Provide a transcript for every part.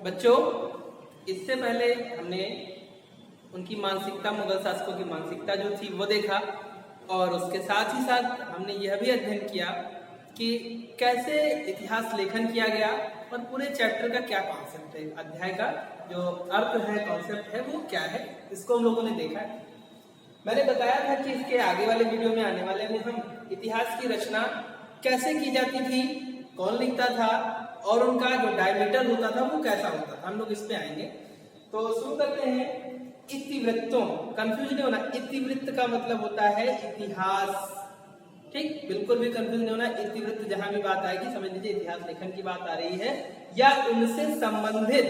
बच्चों, इससे पहले हमने उनकी मानसिकता, मुगल शासकों की मानसिकता जो थी वो देखा, और उसके साथ ही साथ हमने यह भी अध्ययन किया कि कैसे इतिहास लेखन किया गया और पूरे चैप्टर का क्या कॉन्सेप्ट है, अध्याय का जो अर्थ है, कॉन्सेप्ट है वो क्या है, इसको हम लोगों ने देखा है। मैंने बताया था कि इसके आगे वाले वीडियो में, आने वाले में, हम इतिहास की रचना कैसे की जाती थी, कौन लिखता था और उनका जो डायमीटर होता था वो कैसा होता था, हम लोग इस पे आएंगे। तो शुरू करते हैं इतिवृत्तों। कंफ्यूज नहीं होना, इतिवृत्त का मतलब होता है इतिहास, ठीक, बिल्कुल भी कंफ्यूज नहीं होना। इतिवृत्त जहां भी बात आएगी समझ लीजिए इतिहास लेखन की बात आ रही है या उनसे संबंधित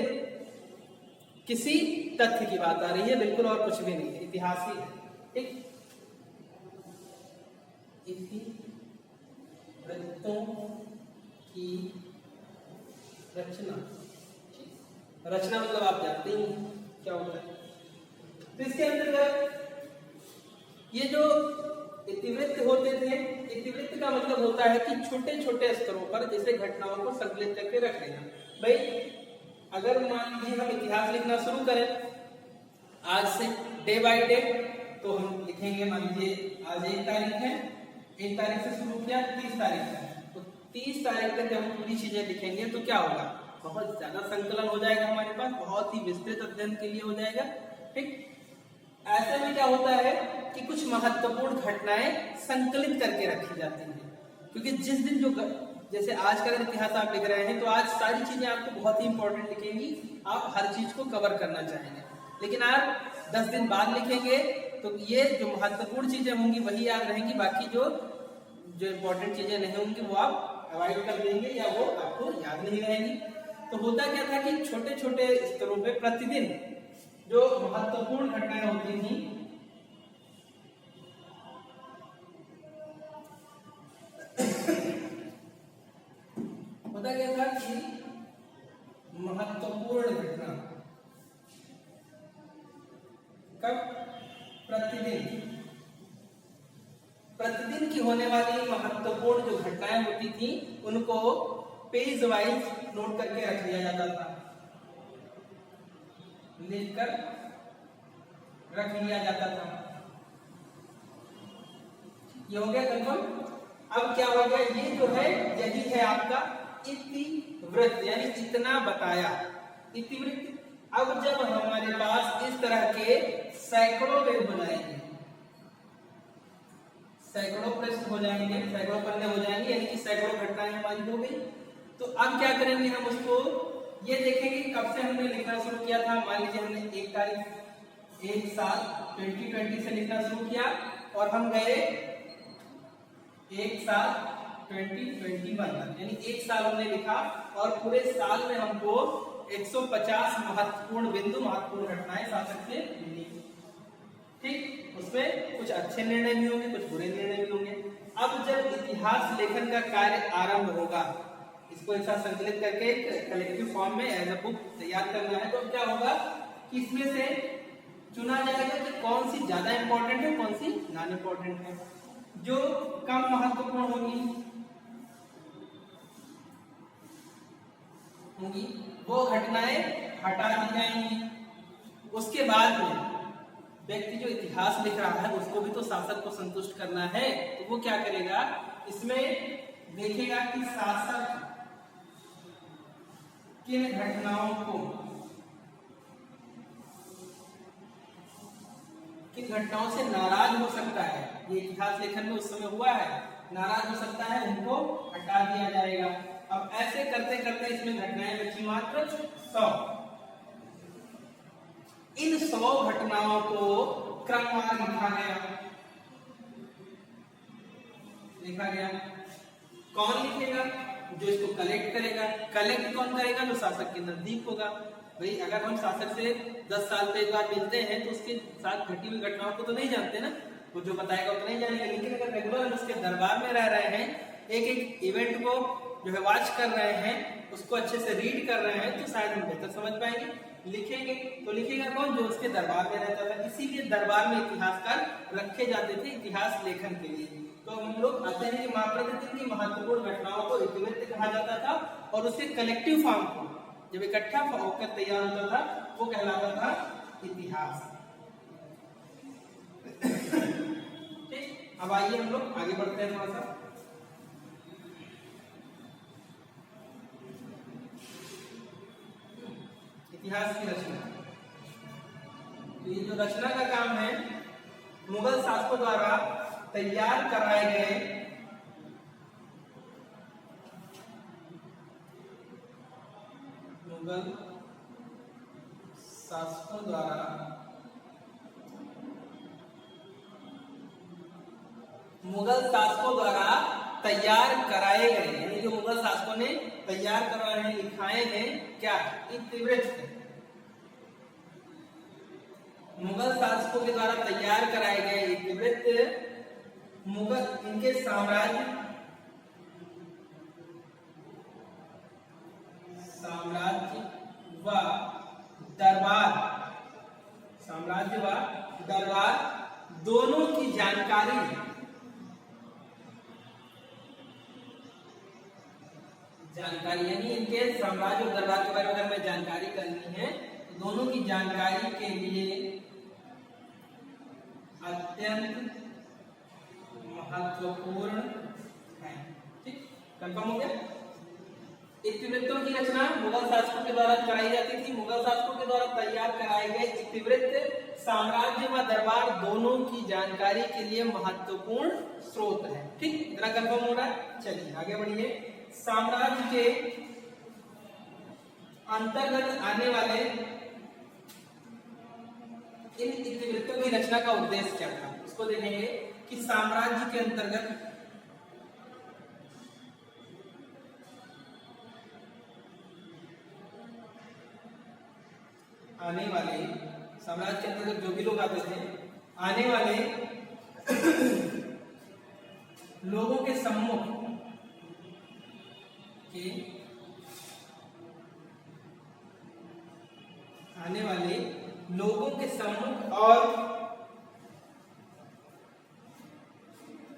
किसी तथ्य की बात आ रही है, बिल्कुल और कुछ भी नहीं है, इतिहास ही है, ठीक। इतिवृत्तों की रचना, रचना मतलब आप जानते ही क्या होता है। तो इसके अंतर्गत ये जो इतिवृत्त होते थे, इतिवृत्त का मतलब होता है कि छोटे छोटे स्तरों पर जैसे घटनाओं को संकलित करके रख देना। भाई अगर मान लीजिए हम इतिहास लिखना शुरू करें आज से डे बाय डे, तो हम लिखेंगे, मान लीजिए आज 1 तारीख है, 1 तारीख से शुरू किया 30 तारीख है, तो 30 तारीख तक जब हम पूरी चीजें लिखेंगे तो क्या होगा, बहुत ज्यादा संकलन हो जाएगा हमारे पास, बहुत ही विस्तृत अध्ययन के लिए हो जाएगा, ठीक। ऐसे में क्या होता है कि कुछ महत्वपूर्ण घटनाएं संकलित करके रखी जाती हैं, क्योंकि जिस दिन जो, जैसे आज का अगर इतिहास आप लिख रहे हैं तो आज सारी चीजें आपको बहुत ही इंपॉर्टेंट लिखेंगी, आप हर चीज को कवर करना चाहेंगे। लेकिन आप 10 दिन बाद लिखेंगे तो ये जो महत्वपूर्ण चीजें होंगी वही याद रहेंगी, बाकी जो इंपॉर्टेंट चीजें नहीं होंगी वो आप अवॉइड कर देंगे या वो आपको याद नहीं रहेंगी। तो होता क्या था कि छोटे छोटे स्तरों पे प्रतिदिन जो महत्वपूर्ण घटनाएं होती थी होता क्या था कि महत्वपूर्ण घटना कब, प्रतिदिन की होने वाली महत्वपूर्ण जो घटनाएं होती थी उनको पेज वाइज नोट करके रख लिया जाता था, लिखकर रख लिया जाता था। ये हो गया कंफर्म। अब क्या हो गया, ये जो है यही है आपका इतिवृत्त, यानी इतना बताया, इतिवृत्त। अब जब हमारे पास इस तरह के सैकड़ों पेज हो जाएंगे, सैकड़ों पृष्ठ हो जाएंगे, सैकड़ों पन्ने हो जाएंगे, यानी कि सैकड़ों घटनाएं हमारी हो गई, तो अब क्या करेंगे हम उसको ये देखेंगे कब से हमने लिखना शुरू किया था। मान लीजिए हमने 1 तारीख 1/7/2020 से लिखना शुरू किया और हम गए 1/7/2021, यानी 1 साल हमने लिखा और पूरे साल में हमको 150 महत्वपूर्ण बिंदु, महत्वपूर्ण घटनाएं शासक से मिली, ठीक। उसमें कुछ अच्छे निर्णय भी होंगे, कुछ बुरे निर्णय भी होंगे। अब जब इतिहास लेखन का कार्य आरंभ होगा, इसको एक साथ संकलित करके एक कलेक्टिव फॉर्म में एज अ बुक तैयार करना है, तो क्या होगा कि इसमें से चुना जाएगा कि कौन सी ज्यादा इंपॉर्टेंट है, कौन सी नॉन इंपॉर्टेंट है। जो कम महत्वपूर्ण होंगी वो घटनाएं हटा दी जाएंगी। उसके बाद में व्यक्ति जो इतिहास लिख रहा है उसको भी तो शासक को संतुष्ट करना है, तो वो क्या करेगा, इसमें देखेगा कि शासक किन घटनाओं को, किन घटनाओं से नाराज हो सकता है, ये इतिहास लेखन में उस समय हुआ है, नाराज हो सकता है, उनको हटा दिया जाएगा। अब ऐसे करते करते इसमें घटनाएं बची मात्र 100। इन 100 घटनाओं को क्रमवार लिखा गया। कौन लिखेगा, जो इसको कलेक्ट करेगा। कलेक्ट कौन करेगा, जो शासक के नजदीक होगा। भाई अगर हम शासक से 10 साल पे एक बार मिलते हैं तो उसके साथ घटी हुई घटनाओं को तो नहीं जानते ना, वो जो बताएगा उतना ही जानेंगे। लेकिन अगर रेगुलर हम उसके दरबार में रह रहे हैं, एक एक इवेंट को जो है वॉच कर रहे हैं, उसको अच्छे से रीड कर रहे हैं, तो शायद हम बेहतर समझ पाएंगे। लिखेंगे तो लिखेगा कौन, जो उसके दरबार में रहता था। इसीलिए दरबार में इतिहासकार रखे जाते थे इतिहास लेखन के लिए। तो हम लोग अध्ययन की प्रतिदिन की महत्वपूर्ण घटनाओं को इतिवृत्त कहा जाता था और उसके कलेक्टिव फॉर्म को जब इकट्ठा होकर तैयार होता था वो कहलाता था इतिहास। ठीक, अब आइए हम लोग आगे बढ़ते हैं थोड़ा सा। इतिहास की रचना, तो ये जो रचना का काम है मुगल शासकों द्वारा तैयार कराए गए मुगल शासकों द्वारा तैयार कराए गए, यानी जो मुगल शासकों ने तैयार करवाए हैं, लिखाए हैं क्या, इतिवृत्त। मुगल शासकों के द्वारा तैयार कराए गए इतिवृत्त मुगल इनके साम्राज्य व दरबार दोनों की जानकारी यानी इनके साम्राज्य और दरबार के बारे में अगर मैं जानकारी करनी है तो दोनों की जानकारी के लिए अत्यंत महत्वपूर्ण है। ठीक, कंफर्म हो गया। इतिवृत्तों की रचना मुगल शासकों के द्वारा कराई जाती थी। मुगल शासकों के द्वारा तैयार कराए गए इतिवृत्त साम्राज्य व दरबार दोनों की जानकारी के लिए महत्वपूर्ण स्रोत है। ठीक, इतना कंफर्म हो रहा है। चलिए आगे बढ़िए। साम्राज्य के अंतर्गत आने वाले इन इतिवृत्तों की रचना का उद्देश्य क्या था, इसको देखेंगे कि साम्राज्य के अंतर्गत आने वाले, साम्राज्य के अंतर्गत जो भी लोग आते थे, आने वाले लोगों के सम्मुख के आने वाले लोगों के सम्मुख और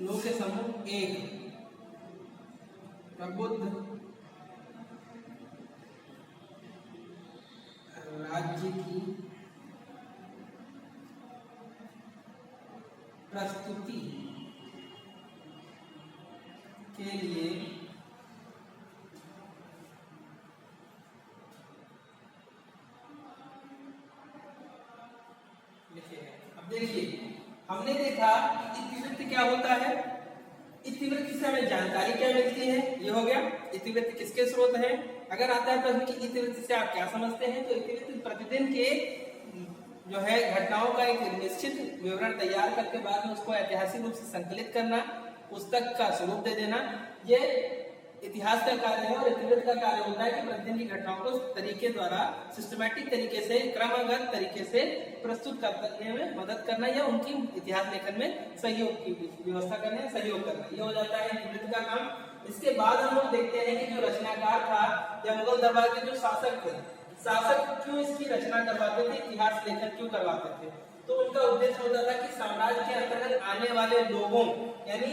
लोगों के सम्मुख एक प्रबुद्ध राज्य की प्रस्तुति के लिए अब देखिए, हमने देखा इतिवृत्त क्या होता है। इतिवृत्त से हमें जानकारी क्या मिलती है, ये हो गया। इतिवृत्त किसके स्रोत है। अगर आता है प्रश्न कि इतिवृत्त से आप क्या समझते हैं, तो इतिवृत्त प्रतिदिन के जो है घटनाओं का एक निश्चित विवरण तैयार करके बाद में उसको ऐतिहासिक रूप से संकलित करना, पुस्तक का स्वरूप दे देना, ये इतिहास का कार्य है। और इतिवृत्त का कार्य होता है कि प्रतिदिन की घटनाओं को तरीके द्वारा सिस्टमैटिक तरीके से, क्रमबद्ध तरीके से प्रस्तुत करने में मदद करना या उनकी इतिहास लेखन में सहयोग की व्यवस्था करने, सहयोग करना, ये हो जाता है इतिवृत्त का काम। इसके बाद हम लोग देखते हैं कि जो रचनाकार था या मुगल दरबार के जो शासक थे, शासक क्यों इसकी रचना करवाते थे, इतिहास लेखन क्यों करवाते थे। तो उनका उद्देश्य होता था कि साम्राज्य के अंतर्गत आने वाले लोगों, यानी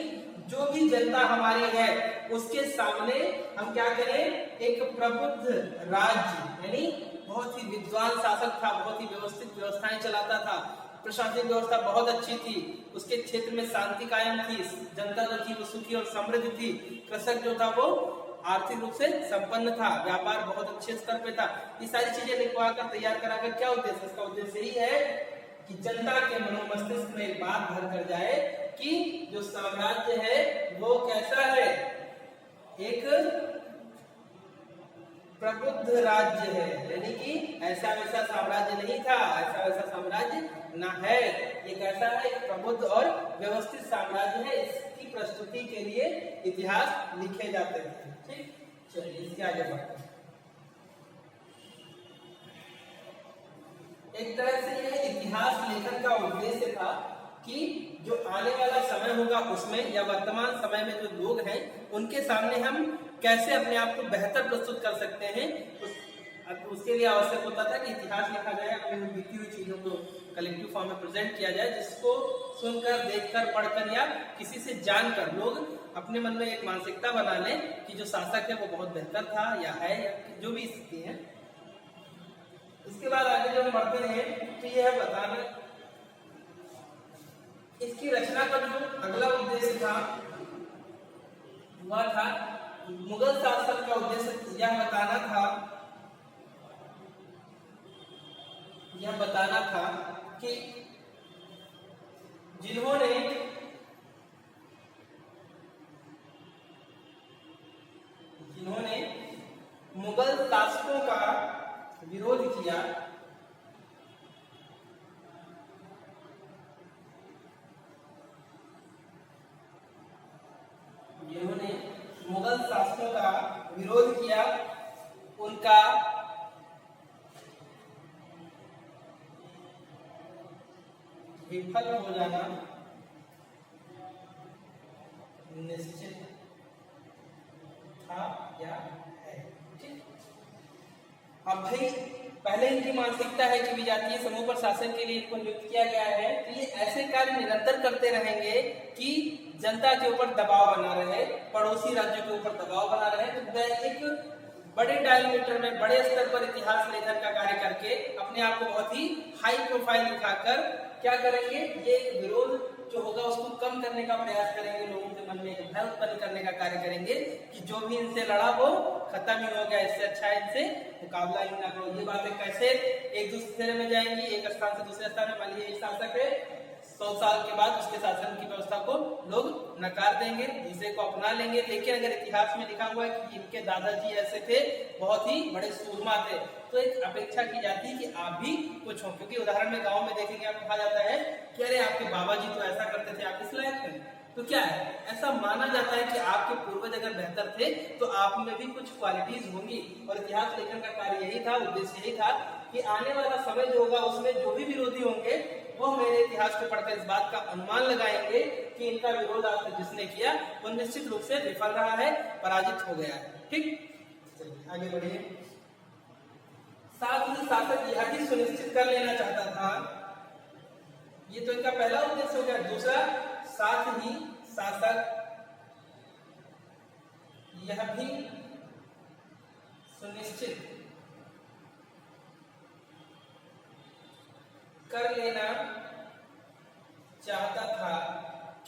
जो भी जनता हमारी है, उसके सामने हम क्या करें, एक प्रबुद्ध राज्य, यानी बहुत ही विद्वान शासक था, बहुत ही व्यवस्थित व्यवस्थाएं चलाता था, प्रशासनिक व्यवस्था बहुत अच्छी थी, उसके क्षेत्र में शांति कायम थी, जनता जो थी वो सुखी और समृद्ध थी, कृषक जो था वो आर्थिक रूप से संपन्न था, व्यापार बहुत अच्छे स्तर पे था। ये सारी चीजें लिखवा कर तैयार कराकर क्या उद्देश्य, इसका उद्देश्य यही है कि जनता के मनोमस्तिष्क में एक बात भर कर जाए कि जो साम्राज्य है वो कैसा है, एक प्रबुद्ध राज्य है, यानी कि ऐसा वैसा साम्राज्य नहीं था, ऐसा वैसा साम्राज्य ना है, ये कैसा है, एक प्रबुद्ध और व्यवस्थित साम्राज्य है। इसकी प्रस्तुति के लिए इतिहास लिखे जाते हैं। ठीक, चलिए इसके आगे बढ़ते हैं। एक तरह से यह इतिहास लेखन का उद्देश्य था कि जो आने वाला समय होगा उसमें या वर्तमान समय में जो लोग हैं उनके सामने हम कैसे अपने आप को बेहतर प्रस्तुत कर सकते हैं, उसके लिए आवश्यक होता था कि इतिहास लिखा जाए, अपनी बीती हुई चीजों को कलेक्टिव फॉर्म में प्रेजेंट किया जाए, जिसको सुनकर, देखकर, पढ़कर या किसी से जानकर लोग अपने मन में एक मानसिकता बना लें कि जो शासक है वो बहुत बेहतर था या है, या जो भी स्थिति है इसके बाद आगे जब बढ़ते हैं तो यह बताना, इसकी रचना का जो अगला उद्देश्य था वह था मुगल शासन का उद्देश्य यह बताना था कि जिन्होंने मुगल शासकों का विरोध किया, जिन्होंने मुगल शासकों का विरोध किया उनका विफल हो जाना निश्चित था या है। ठीक, अब भाई पहले इनकी मानसिकता है कि विजातीय समूह पर शासन के लिए इनको नियुक्त किया गया है, तो ये ऐसे कार्य निरंतर करते रहेंगे कि जनता के ऊपर दबाव बना रहे, पड़ोसी राज्यों के ऊपर दबाव बना रहे। तो एक बड़े डायमीटर में, बड़े स्तर पर इतिहास लेखन का कार्य करके अपने आप को बहुत ही हाई प्रोफाइल दिखाकर क्या करेंगे, ये एक विरोध जो होगा उसको कम करने का प्रयास करेंगे, लोगों के मन में एक भय उत्पन्न करने का कार्य करेंगे कि जो भी इनसे लड़ा वो खत्म ही हो गया, इससे अच्छा इनसे मुकाबला ही ना करो। ये बातें कैसे एक दूसरे में जाएंगी, एक स्थान से दूसरे स्थान में। मान लीजिए एक शासक है, 100 साल के बाद उसके शासन की व्यवस्था को लोग नकार देंगे, दूसरे को अपना लेंगे। लेकिन अगर इतिहास में लिखा हुआ है कि इनके दादाजी ऐसे थे, बहुत ही बड़े सूरमा थे, तो एक अपेक्षा की जाती है कि आप भी कुछ हो। क्योंकि उदाहरण में गांव में देखेंगे आप, कहा जाता है कि अरे आपके बाबा जी तो ऐसा करते थे, आप इस लायक थे। तो क्या है, ऐसा माना जाता है कि आपके पूर्वज अगर बेहतर थे तो आप में भी कुछ क्वालिटीज होंगी। और इतिहास लेखन का कार्य यही था, उद्देश्य यही था कि आने वाला समय जो होगा उसमें जो भी विरोधी होंगे वो मेरे इतिहास को पढ़कर इस बात का अनुमान लगाएंगे कि इनका विरोध आज तक जिसने किया वो निश्चित रूप से विफल रहा है, पराजित हो गया है। ठीक, चलिए आगे बढ़िए। साथ ही शासक यह भी सुनिश्चित कर लेना चाहता था, ये तो इनका पहला उद्देश्य हो गया। दूसरा, साथ ही शासक यह भी सुनिश्चित कर लेना चाहता था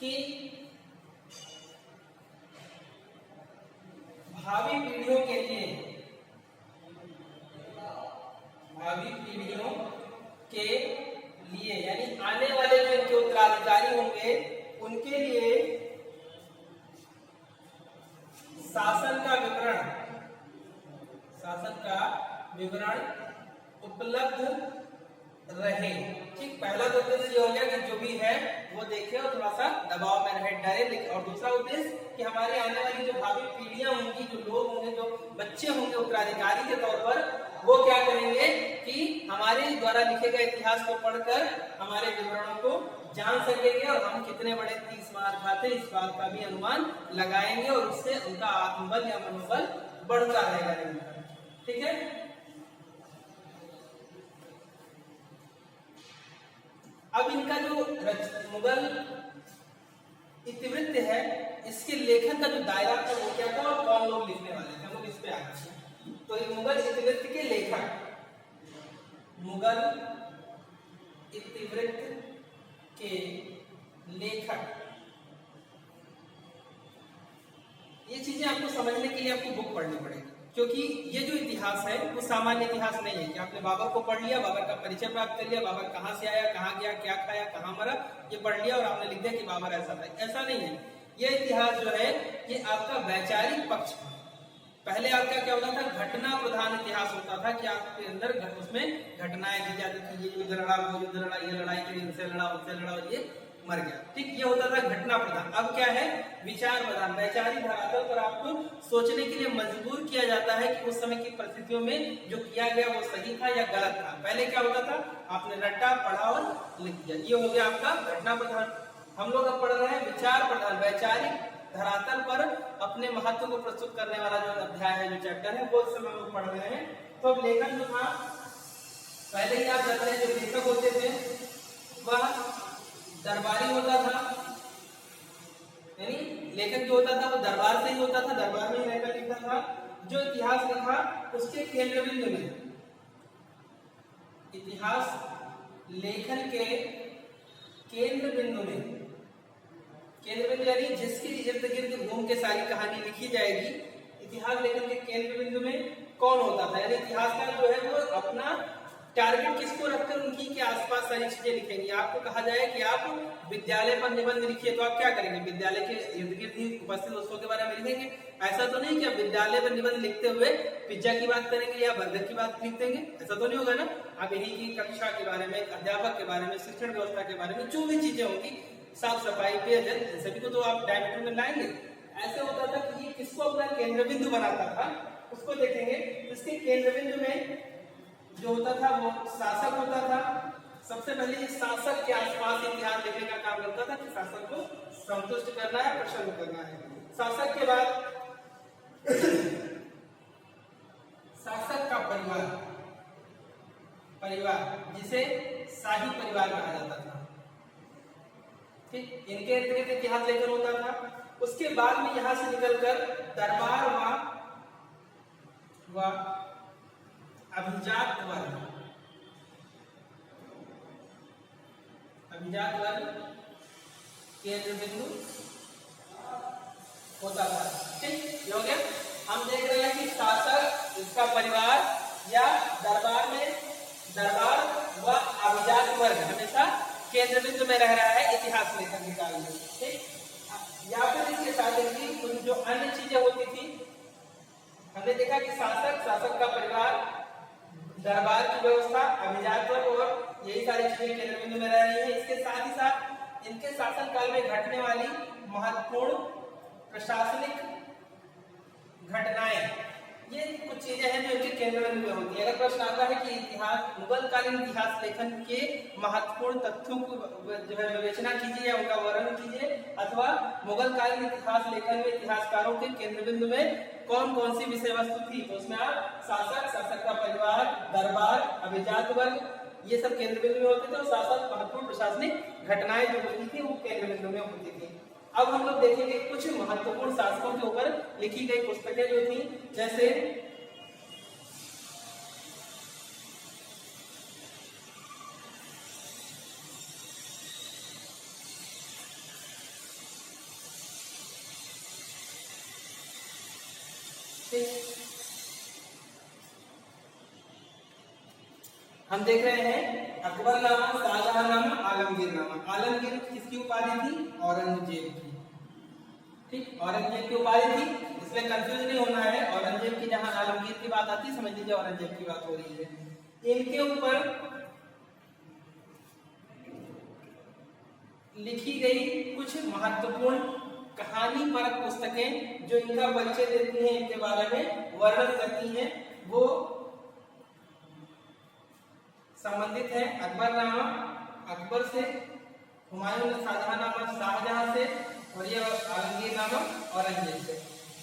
कि भावी पीढ़ियों के लिए यानी आने वाले जो इनके उत्तराधिकारी होंगे उनके लिए शासन का विवरण उपलब्ध रहे। ठीक, पहला तो उद्देश्य ये हो गया कि जो भी है वो देखे और थोड़ा सा दबाव में रहे, डरे। और दूसरा उद्देश्य कि हमारे आने वाली जो भावी पीढ़ियां होंगी, जो लोग होंगे, जो बच्चे होंगे उत्तराधिकारी के तौर पर, वो क्या करेंगे कि हमारे द्वारा लिखे गए इतिहास को पढ़कर हमारे विवरणों को जान सकेंगे और हम कितने बड़े 30 मार खाते इस बात का भी अनुमान लगाएंगे और उससे उनका आत्मबल या मनोबल बढ़ता रहेगा। ठीक है, अब इनका जो मुगल इतिवृत्त है, इसके लेखन का जो दायरा था वो क्या था और कौन लोग लिखने वाले थे, हम लोग इस पे आ गए। तो ये मुगल इतिवृत्त के लेखक, मुगल इतिवृत्त के लेखक, ये चीजें आपको समझने के लिए आपको बुक पढ़नी पड़ेगी। क्योंकि ये जो इतिहास है वो सामान्य इतिहास नहीं है कि आपने बाबर को पढ़ लिया, बाबर का परिचय प्राप्त कर लिया, बाबर कहाँ से आया, कहाँ गया, क्या खाया, कहाँ मरा, ये पढ़ लिया और आपने लिख दिया कि बाबर ऐसा था। ऐसा नहीं है। ये इतिहास जो है ये आपका वैचारिक पक्ष है। पहले आपका क्या होता था, घटना प्रधान इतिहास होता था कि आपके अंदर उसमें घटनाएं दी जाती थी, ये युद्ध लड़ा, वो युद्ध लड़ा, ये लड़ाई करी, इनसे लड़ा, उससे लड़ा और ये मर गया। ठीक, ये होता था घटना प्रधान। अब क्या है, विचार प्रधान। वैचारिक धरातल पर आपको सोचने के लिए मजबूर किया जाता है कि उस समय की परिस्थितियों में जो किया गया वो सही था या गलत था। पहले क्या होता था, आपने रट्टा पढ़ा और लिख दिया, ये हो गया आपका घटना प्रधान। हम लोग अब पढ़ रहे हैं विचार प्रधान। वैचारिक धरातल पर अपने महत्व को प्रस्तुत करने वाला जो अध्याय है, जो चैप्टर है, वो इस समय हम लोग पढ़ रहे हैं। तो अब लेखन जो था, पहले ही आप जानते हैं जो लेखक होते थे वह दरबारी होता था, यानी लेखक जो होता था वो दरबार से ही होता था, दरबार में ही रहकर लिखता था। जो इतिहास लिखा उसके केंद्र बिंदु में इतिहास लेखन के केंद्र बिंदु में, केंद्र बिंदु यानी जिसके इर्द गिर्द घूम के सारी कहानी लिखी जाएगी, इतिहास लेखन के केंद्र बिंदु में कौन होता था, यानी इतिहासकार जो है वो अपना टारगेट किसको रखकर उनकी के आसपास सारी चीजें लिखेंगे। आपको कहा जाए कि आप विद्यालय पर निबंध लिखिए, तो आप क्या करेंगे, विद्यालय के इर्द गिर्द ही उपस्थित वस्तुओं के बारे में लिखेंगे। ऐसा तो नहीं कि आप विद्यालय पर निबंध लिखते हुए पिज्जा की बात करेंगे या बर्गर की बात लिख देंगे, ऐसा तो नहीं होगा ना। आप यही की कक्षा के बारे में, अध्यापक के बारे में, शिक्षण व्यवस्था के बारे में जो भी चीजें होंगी, साफ सफाई, पेयजल, सभी को तो आप डायरेक्टर में लाएंगे। ऐसे होता था कि ये किसको अपना केंद्र बिंदु बनाता था, उसको देखेंगे। इसके केंद्र बिंदु में जो होता था वो शासक होता था। सबसे पहले शासक के आसपास इतिहास लिखने का काम करता था कि शासक को संतुष्ट करना है, प्रसन्न करना है। शासक के बाद शासक का परिवार, परिवार जिसे शाही परिवार कहा जाता था, ठीक, इनके इर्द गिर्द इतिहास लेखन होता था। उसके बाद में यहां से निकलकर दरबार व अभिजात वर्ग, अभिजात वर्ग केंद्र बिंदु होता था, ठीक, ये हो गया। हम देख रहे हैं कि शासक, इसका परिवार या दरबार में, दरबार व अभिजात वर्ग हमेशा केंद्र बिंदु में रह रहा है इतिहास लेखन के कार्य में, ठीक। या फिर इसके साथ कुछ जो अन्य चीजें होती थी, हमने देखा कि शासक, शासक का परिवार, दरबार की व्यवस्था, अभिजात वर्ग और यही सारी चीजें केंद्र बिंदु में रह रही है। इसके साथ ही साथ इनके शासन काल में घटने वाली महत्वपूर्ण प्रशासनिक घटनाएं, ये कुछ चीजें हैं जो इनके केंद्र बिंदु में होती है। अगर प्रश्न आता है कि इतिहास, मुगल कालीन इतिहास लेखन के महत्वपूर्ण तथ्यों को जो है विवेचना कीजिए या उनका वर्णन कीजिए, अथवा मुगल कालीन इतिहास लेखन में इतिहासकारों के केंद्र बिंदु में कौन कौन सी विषय वस्तु थी, तो उसमें आप शासक, शासक का परिवार, दरबार, अभिजात वर्ग, ये सब केंद्र बिंदु में होते थे। और शासक, महत्वपूर्ण प्रशासनिक घटनाएं जो होती थी वो केंद्र बिंदु में होती थी। अब हम लोग देखेंगे कुछ महत्वपूर्ण शासकों के ऊपर लिखी गई पुस्तकें जो थी, जैसे हम देख रहे हैं अकबरनामा, शाहजहांनामा, आलमगीरनामा। आलमगीर किसकी उपाधि थी, औरंगजेब की, ठीक, औरंगजेब की उपाधि थी, इसमें कंफ्यूज नहीं होना है। औरंगजेब की जहां आलमगीर की बात आती है, समझ लीजिए औरंगजेब की बात हो रही है। इनके ऊपर लिखी गई कुछ महत्वपूर्ण कहानी परक पुस्तकें जो इनका परिचय देती हैं, इनके बारे में वर्णन करती हैं, वो संबंधित है अकबरनामा अकबर से, हुमायूं शाहजहांनामा शाहजहां से, और ये आलमगीरनामा औरंगजेब से,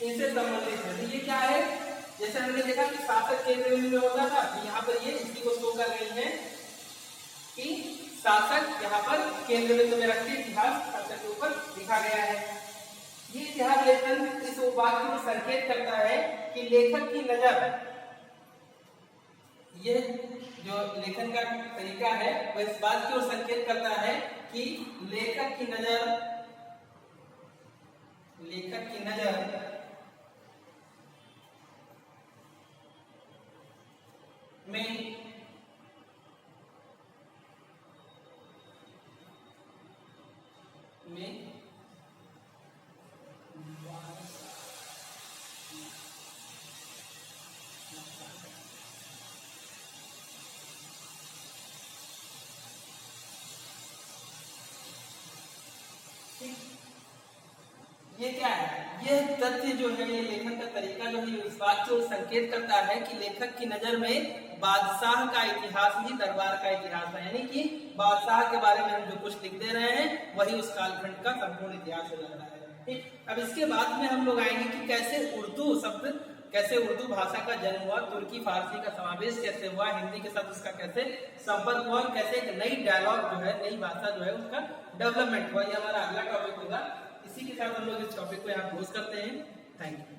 इनसे संबंधित है। तो ये क्या है, जैसे हमने देखा कि शासक केंद्र बिंदु में होता था, तो यहाँ पर ये इसी को शो कर रही है कि शासक यहाँ पर केंद्र बिंदु में रखते इतिहास शासक के ऊपर लिखा गया है। ये इतिहास लेखन इस वाक्य में संकेत करता है कि लेखक की नजर, ये जो लेखन का तरीका है वो इस बात की ओर संकेत करता है कि लेखक की नजर में ये क्या है, ये तथ्य जो है, ये लेखन का तरीका जो है इस बात की ओर संकेत करता है कि लेखक की नजर में बादशाह का इतिहास ही दरबार का इतिहास है, यानी कि बादशाह के बारे में हम जो कुछ लिख दे रहे हैं वही उस कालखंड का संपूर्ण इतिहास हो जाता है। ठीक, अब इसके बाद में हम लोग आएंगे कि कैसे उर्दू शब्द, कैसे उर्दू भाषा का जन्म हुआ, तुर्की फारसी का समावेश कैसे हुआ, हिंदी के साथ उसका कैसे संपर्क हुआ, कैसे एक नई डायलॉग जो है, नई भाषा जो है उसका डेवलपमेंट हुआ। ये हमारा अगला टॉपिक होगा। इसी के साथ हम लोग इस टॉपिक को यहाँ क्लोज करते हैं। Thank you.